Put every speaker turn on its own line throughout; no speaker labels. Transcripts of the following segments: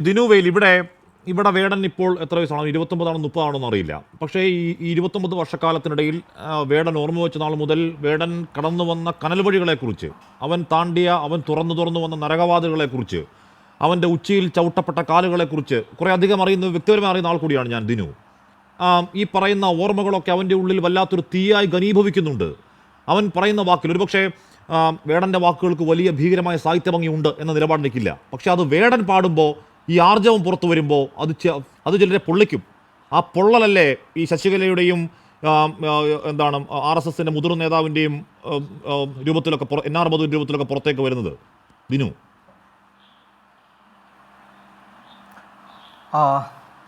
ദിനുവയിൽ ഇവിടെ വേടൻ ഇപ്പോൾ എത്ര വയസ്സാണോ, 29 30 എന്നറിയില്ല. പക്ഷേ ഈ 29 വർഷക്കാലത്തിനിടയിൽ വേടൻ ഓർമ്മ വെച്ച നാൾ മുതൽ വേടൻ കടന്നു വന്ന കനൽ വഴികളെക്കുറിച്ച്, അവൻ തുറന്നു വന്ന നരകവാതികളെക്കുറിച്ച്, അവൻ്റെ ഉച്ചിയിൽ ചവിട്ടപ്പെട്ട കാലുകളെക്കുറിച്ച് കുറേ അധികം വ്യക്തിപരമായി അറിയുന്ന ആൾ കൂടിയാണ് ഞാൻ ദിനു. ഈ പറയുന്ന ഓർമ്മകളൊക്കെ അവൻ്റെ ഉള്ളിൽ വല്ലാത്തൊരു തീയായി ഘനീഭവിക്കുന്നുണ്ട്. അവൻ പറയുന്ന വാക്കിൽ ഒരുപക്ഷെ വേടൻ്റെ വാക്കുകൾക്ക് വലിയ ഭീകരമായ സാഹിത്യഭംഗി ഉണ്ട് എന്ന നിലപാട് നിൽക്കില്ല. പക്ഷെ അത് വേടൻ പാടുമ്പോൾ, ഈ ആർജവം പുറത്തു വരുമ്പോൾ അത് ചിലരെ പൊള്ളിക്കും. ആ പൊള്ളലല്ലേ ഈ ശശികലയുടെയും RSSന്റെ മുതിർന്ന നേതാവിൻ്റെയും രൂപത്തിലൊക്കെ NR മധുവിൻ്റെ രൂപത്തിലൊക്കെ പുറത്തേക്ക് വരുന്നത്. ദിനു,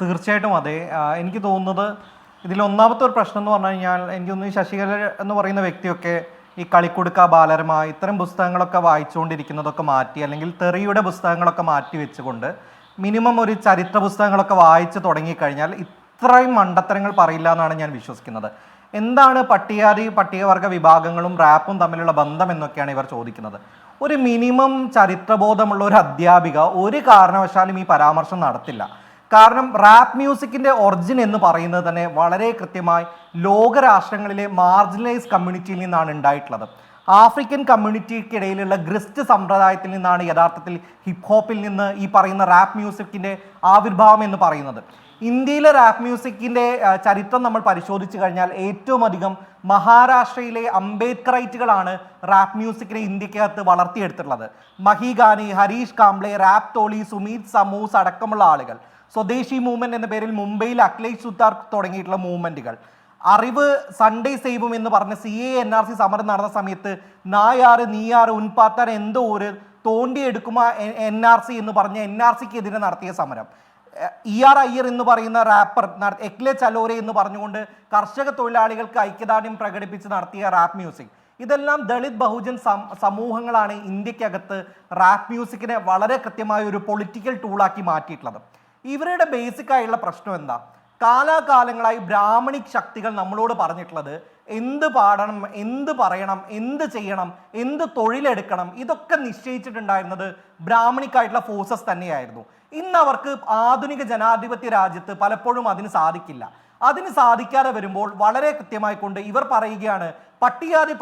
തീർച്ചയായിട്ടും അതെ. എനിക്ക് തോന്നുന്നത് ഇതിൽ ഒന്നാമത്തെ ഒരു പ്രശ്നം എന്ന് പറഞ്ഞു കഴിഞ്ഞാൽ, എനിക്ക് തോന്നുന്നു ശശികല എന്ന് പറയുന്ന വ്യക്തിയൊക്കെ ഈ കളിക്കുടുക്ക, ബാലരമ ഇത്തരം പുസ്തകങ്ങളൊക്കെ വായിച്ചുകൊണ്ടിരിക്കുന്നതൊക്കെ മാറ്റി, അല്ലെങ്കിൽ തെറിയുടെ പുസ്തകങ്ങളൊക്കെ മാറ്റി വെച്ചുകൊണ്ട് മിനിമം ഒരു ചരിത്ര പുസ്തകങ്ങളൊക്കെ വായിച്ച് തുടങ്ങിക്കഴിഞ്ഞാൽ ഇത്രയും മണ്ടത്തരങ്ങൾ പറയില്ല എന്നാണ് ഞാൻ വിശ്വസിക്കുന്നത്. എന്താണ് പട്ടികവർഗ വിഭാഗങ്ങളും റാപ്പും തമ്മിലുള്ള ബന്ധം എന്നൊക്കെയാണ് ഇവർ ചോദിക്കുന്നത്. ഒരു മിനിമം ചരിത്രബോധമുള്ള ഒരു അധ്യാപിക ഒരു കാരണവശാലും ഈ പരാമർശം നടത്തില്ല. കാരണം റാപ്പ് മ്യൂസിക്കിൻ്റെ ഒറിജിൻ എന്ന് പറയുന്നത് തന്നെ വളരെ കൃത്യമായി ലോകരാഷ്ട്രങ്ങളിലെ മാർജിനലൈസ് കമ്മ്യൂണിറ്റിയിൽ നിന്നാണ് ഉണ്ടായിട്ടുള്ളത്. ആഫ്രിക്കൻ കമ്മ്യൂണിറ്റിക്കിടയിലുള്ള ഗ്രിസ്റ്റ് സമ്പ്രദായത്തിൽ നിന്നാണ് യഥാർത്ഥത്തിൽ ഹിപ്പ് ഹോപ്പിൽ നിന്ന് ഈ പറയുന്ന റാപ്പ് മ്യൂസിക്കിൻ്റെ ആവിർഭാവം എന്ന് പറയുന്നത്. ഇന്ത്യയിലെ റാപ്പ് മ്യൂസിക്കിൻ്റെ ചരിത്രം നമ്മൾ പരിശോധിച്ച് കഴിഞ്ഞാൽ ഏറ്റവും അധികം മഹാരാഷ്ട്രയിലെ അംബേദ്കറൈറ്റുകളാണ് റാപ്പ് മ്യൂസിക്കിനെ ഇന്ത്യക്കകത്ത് വളർത്തിയെടുത്തിട്ടുള്ളത്. മഹിഗാനി, ഹരീഷ് കാംബ്ലെ, റാപ്പ് തോളി, സുമീത് സമൂസ് അടക്കമുള്ള ആളുകൾ. സ്വദേശി മൂവ്മെന്റ് എന്ന പേരിൽ മുംബൈയിൽ അഖിലേഷ് സുത്താർ തുടങ്ങിയിട്ടുള്ള മൂവ്മെന്റുകൾ. അറിവ് സൺഡേ സേവും എന്ന് പറഞ്ഞ CA NRC സമരം നടന്ന സമയത്ത് നായാറ് നീയാറ് ഉൻപാത്താൻ എന്തോ ഒരു തോണ്ടിയെടുക്കുമ NRC എന്ന് പറഞ്ഞ NRCക്കെതിരെ നടത്തിയ സമരം. ER അയ്യർ എന്ന് പറയുന്ന റാപ്പർ എക്ലെ ചലോരെ എന്ന് പറഞ്ഞുകൊണ്ട് കർഷക തൊഴിലാളികൾക്ക് ഐക്യദാർഢ്യം പ്രകടിപ്പിച്ച് നടത്തിയ റാപ്പ് മ്യൂസിക്. ഇതെല്ലാം ദളിത് ബഹുജൻ സമൂഹങ്ങളാണ് ഇന്ത്യക്കകത്ത് റാപ്പ് മ്യൂസിക്കിനെ വളരെ കൃത്യമായ ഒരു പൊളിറ്റിക്കൽ ടൂളാക്കി മാറ്റിയിട്ടുള്ളത്. ഇവരുടെ ബേസിക് ആയിട്ടുള്ള പ്രശ്നം എന്താ? കാലാകാലങ്ങളായി ബ്രാഹ്മണിക് ശക്തികൾ നമ്മളോട് പറഞ്ഞിട്ടുള്ളത് എന്ത് പാടണം, എന്ത് പറയണം, എന്ത് ചെയ്യണം, എന്ത് തൊഴിലെടുക്കണം, ഇതൊക്കെ നിശ്ചയിച്ചിട്ടുണ്ടായിരുന്നത് ബ്രാഹ്മണിക്കായിട്ടുള്ള ഫോഴ്സസ് തന്നെയായിരുന്നു. ഇന്ന് അവർക്ക് ആധുനിക ജനാധിപത്യ രാജ്യത്ത് പലപ്പോഴും അതിന് സാധിക്കില്ല. അതിന് സാധിക്കാതെ വരുമ്പോൾ വളരെ കൃത്യമായി കൊണ്ട് ഇവർ പറയുകയാണ്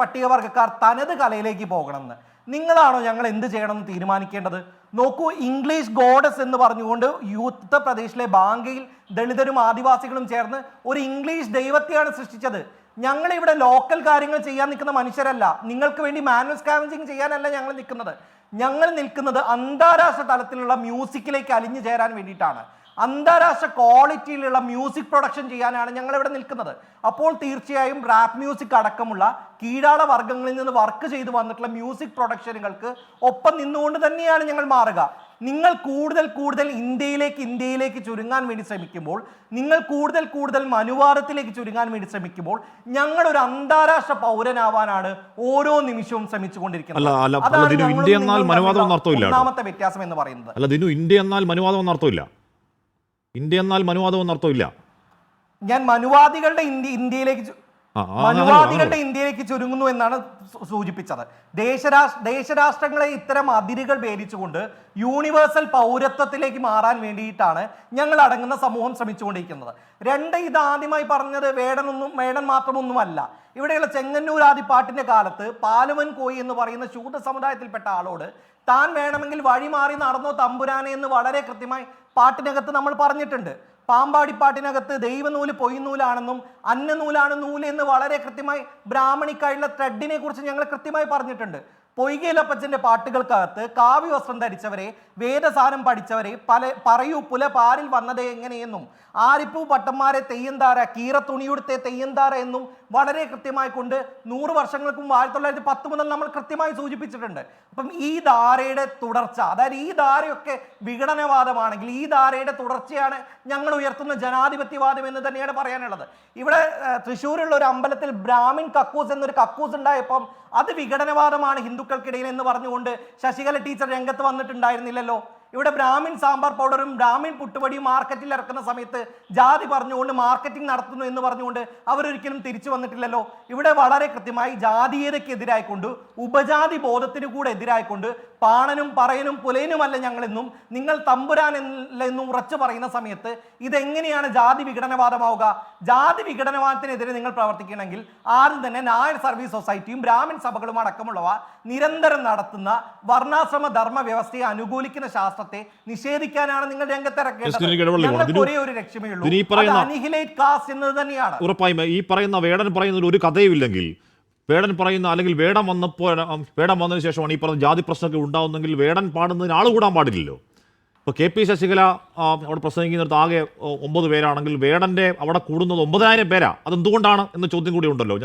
പട്ടികവർഗക്കാർ തനത് കലയിലേക്ക് പോകണമെന്ന്. നിങ്ങളാണോ ഞങ്ങൾ എന്ത് ചെയ്യണമെന്ന് തീരുമാനിക്കേണ്ടത്? നോക്കൂ, ഇംഗ്ലീഷ് ഗോഡസ് എന്ന് പറഞ്ഞുകൊണ്ട് ഉത്തർപ്രദേശിലെ ബാങ്കയിൽ ദളിതരും ആദിവാസികളും ചേർന്ന് ഒരു ഇംഗ്ലീഷ് ദൈവത്തെയാണ് സൃഷ്ടിച്ചത്. ഞങ്ങൾ ഇവിടെ ലോക്കൽ കാര്യങ്ങൾ ചെയ്യാൻ നിൽക്കുന്ന മനുഷ്യരല്ല. നിങ്ങൾക്ക് വേണ്ടി മാനുവൽ സ്കാവഞ്ചിങ് ചെയ്യാനല്ല ഞങ്ങൾ നിൽക്കുന്നത്. ഞങ്ങൾ നിൽക്കുന്നത് അന്താരാഷ്ട്ര തലത്തിലുള്ള മ്യൂസിക്കിലേക്ക് അലിഞ്ഞു ചേരാൻ വേണ്ടിയിട്ടാണ്. അന്താരാഷ്ട്ര ക്വാളിറ്റിയിലുള്ള മ്യൂസിക് പ്രൊഡക്ഷൻ ചെയ്യാനാണ് ഞങ്ങൾ ഇവിടെ നിൽക്കുന്നത്. അപ്പോൾ തീർച്ചയായും റാപ്പ് മ്യൂസിക് അടക്കമുള്ള കീഴാള വർഗ്ഗങ്ങളിൽ നിന്ന് വർക്ക് ചെയ്തു വന്നിട്ടുള്ള മ്യൂസിക് പ്രൊഡക്ഷനുകൾക്ക് ഒപ്പം നിന്നുകൊണ്ട് തന്നെയാണ് ഞങ്ങൾ മാറുക. നിങ്ങൾ കൂടുതൽ ഇന്ത്യയിലേക്ക് ചുരുങ്ങാൻ വേണ്ടി ശ്രമിക്കുമ്പോൾ, നിങ്ങൾ കൂടുതൽ മനുവാദത്തിലേക്ക് ചുരുങ്ങാൻ വേണ്ടി ശ്രമിക്കുമ്പോൾ, ഞങ്ങൾ ഒരു അന്താരാഷ്ട്ര പൗരനാവാനാണ് ഓരോ നിമിഷവും ശ്രമിച്ചുകൊണ്ടിരിക്കുന്നത്. ഒന്നാമത്തെ വ്യത്യാസം എന്ന് പറയുന്നത്.
ഇന്ത്യ എന്നാൽ മനുവാദം എന്നർത്ഥമില്ല.
ഞാൻ മനുവാദികളുടെ ഇന്ത്യയിലേക്ക് ചുരുങ്ങുന്നു എന്നാണ് സൂചിപ്പിച്ചത്. ദേശരാഷ്ട്രങ്ങളെ ഇത്തരം അതിരുകൾ ഭേദിച്ചുകൊണ്ട് യൂണിവേഴ്സൽ പൗരത്വത്തിലേക്ക് മാറാൻ വേണ്ടിയിട്ടാണ് ഞങ്ങൾ അടങ്ങുന്ന സമൂഹം ശ്രമിച്ചുകൊണ്ടിരിക്കുന്നത്. ഇത് ആദ്യമായി പറഞ്ഞത് വേടൻ മാത്രമൊന്നുമല്ല. ഇവിടെയുള്ള ചെങ്ങന്നൂർ ആദിപ്പാട്ടിന്റെ കാലത്ത് പാലുവൻ കോയി എന്ന് പറയുന്ന ശൂദ്ര സമുദായത്തിൽപ്പെട്ട ആളോട് താൻ വേണമെങ്കിൽ വഴിമാറി നടന്നോ തമ്പുരാനെ എന്ന് വളരെ കൃത്യമായി പാട്ടിനകത്ത് നമ്മൾ പറഞ്ഞിട്ടുണ്ട്. പാമ്പാടിപ്പാട്ടിനകത്ത് ദൈവനൂല് പൊയ്നൂലാണെന്നും അന്നനൂലാണ് നൂല് എന്ന് വളരെ കൃത്യമായി ബ്രാഹ്മണിക്കായുള്ള ത്രെഡിനെ കുറിച്ച് ഞങ്ങൾ കൃത്യമായി പറഞ്ഞിട്ടുണ്ട്. പൊയ്കയിലപ്പച്ചന്റെ പാട്ടുകൾക്കകത്ത് കാവ്യ വസ്ത്രം ധരിച്ചവരെ, വേദസാരം പഠിച്ചവരെ പറയൂ പുല പാരിൽ വന്നത് എങ്ങനെയെന്നും, ആരിപ്പൂ പട്ടന്മാരെ തെയ്യന്താര, കീറ തുണിയുടുത്തെ തെയ്യന്താര എന്നും വളരെ കൃത്യമായി കൊണ്ട് 100 വർഷങ്ങൾക്കും 1910 മുതൽ നമ്മൾ കൃത്യമായി സൂചിപ്പിച്ചിട്ടുണ്ട്. അപ്പം ഈ ധാരയുടെ തുടർച്ച, അതായത് ഈ ധാരയൊക്കെ വിഘടനവാദമാണെങ്കിൽ ഈ ധാരയുടെ തുടർച്ചയാണ് ഞങ്ങൾ ഉയർത്തുന്ന ജനാധിപത്യവാദം എന്ന് തന്നെയാണ് പറയാനുള്ളത്. ഇവിടെ തൃശ്ശൂരുള്ള ഒരു അമ്പലത്തിൽ ബ്രാഹ്മിൻ കക്കൂസ് എന്നൊരു കക്കൂസ് ഉണ്ടായപ്പം അത് വിഘടനവാദമാണ് ഹിന്ദുക്കൾക്കിടയിൽ എന്ന് പറഞ്ഞുകൊണ്ട് ശശികല ടീച്ചർ രംഗത്ത് വന്നിട്ടുണ്ടായിരുന്നില്ലല്ലോ. ഇവിടെ ബ്രാഹ്മിൻ സാമ്പാർ പൗഡറും ബ്രാഹ്മിൻ പുട്ടുപടിയും മാർക്കറ്റിൽ ഇറക്കുന്ന സമയത്ത് ജാതി പറഞ്ഞുകൊണ്ട് മാർക്കറ്റിംഗ് നടത്തുന്നു എന്ന് പറഞ്ഞുകൊണ്ട് അവരൊരിക്കലും തിരിച്ചു വന്നിട്ടില്ലല്ലോ. ഇവിടെ വളരെ കൃത്യമായി ജാതീയതയ്ക്കെതിരായിക്കൊണ്ട് ഉപജാതി ബോധത്തിന് കൂടെ എതിരായിക്കൊണ്ട് പാണനും പറയനും പുലയനുമല്ല ഞങ്ങളെന്നും നിങ്ങൾ തമ്പുരാൻ എന്നും ഉറച്ചു പറയുന്ന സമയത്ത് ഇതെങ്ങനെയാണ് ജാതി വിഘടനവാദമാവുക? ജാതി വിഘടനവാദത്തിനെതിരെ നിങ്ങൾ പ്രവർത്തിക്കണമെങ്കിൽ ആദ്യം തന്നെ നായർ സർവീസ് സൊസൈറ്റിയും ബ്രാഹ്മൺ സഭകളും അടക്കമുള്ളവ നിരന്തരം നടത്തുന്ന വർണ്ണാശ്രമ ധർമ്മ വ്യവസ്ഥയെ അനുകൂലിക്കുന്ന ശാസ്ത്രത്തെ നിഷേധിക്കാനാണ് നിങ്ങൾ രംഗത്തിറക്കേണ്ടത്. ഒരേ ഒരു ലക്ഷ്യമേ ഉള്ളൂ, അനിഹിലേറ്റ് കാസ്റ്റ് എന്നത് തന്നെയാണ്.
ഉറപ്പായും ഈ പറയുന്ന വേടൻ പറയുന്നതിൽ ഒരു കഥയുമില്ലെങ്കിൽ, വേടൻ പറയുന്ന അല്ലെങ്കിൽ വേടം വന്നതിന് ശേഷമാണ് ഈ പറഞ്ഞ ജാതി പ്രശ്നമൊക്കെ ഉണ്ടാവുന്നെങ്കിൽ വേടൻ പാടുന്നതിന് ആൾ കൂടാൻ പാടില്ലല്ലോ. ഇപ്പോൾ കെ പി ശശികല അവിടെ പ്രസംഗിക്കുന്നിടത്ത് ആകെ 9 പേരാണെങ്കിൽ വേടൻ്റെ അവിടെ കൂടുന്നത് 9,000 പേരാ. അതെന്തുകൊണ്ടാണ് എന്ന ചോദ്യം കൂടി ഉണ്ടല്ലോ.